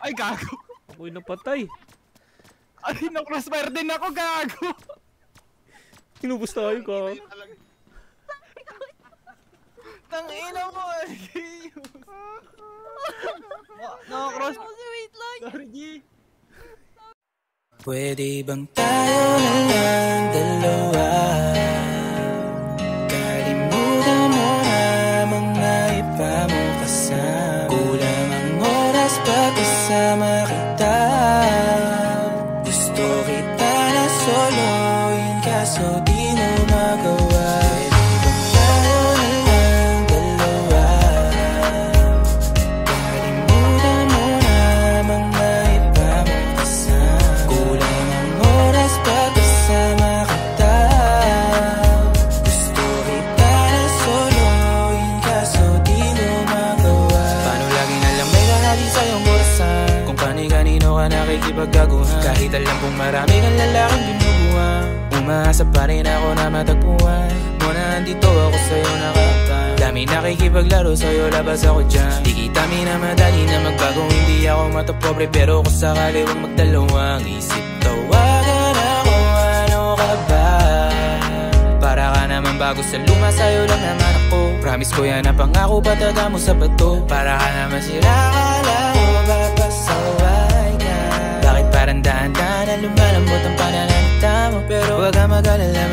Ay, gago. Ako'y napatay. Ay, na-crossfire din ako, gago. Inubos tayo ka. Tangina mo, no-cross. Wait lang. Sorry, G. Pwede bang tayo na lang dalawa? Kalimutan mo na mga iba mo kasama. Kulang ang oras pagkasama kita. Gusto kita na soloin kaso di mo magawa. Pwede bang tayo na lang dalawa? Kalimutan mo na mga iba mo kasama. Kulang ang oras pagkasama kita. Gusto kita na soloin kaso di mo magawa. Paano lagi na lang may kahali sa iyong orasan? Kung kani-kanino ka nakikipagkaguhan. Kahit alam kong marami kang lalaking binubuhan. Umaasa pa rin ako na matagpuan mo na andito ako sa'yo nakapag. Dami nakikipaglaro sa'yo, labas ako dyan. Di kita minamadali na magbago. Hindi ako matapobre pero kung sakali huwag magdalawang isip. Tawagan ako, ano ka ba? Para ka naman bago sa luma, sa'yo lang naman ako. Promise ko yan na pangako, pataga mo sa bato. Para ka naman sila, akala ko papasaway ka. Bakit parang dahan-dahan na lumalambot ang pananalita mo? Pero wag ka mag-alala,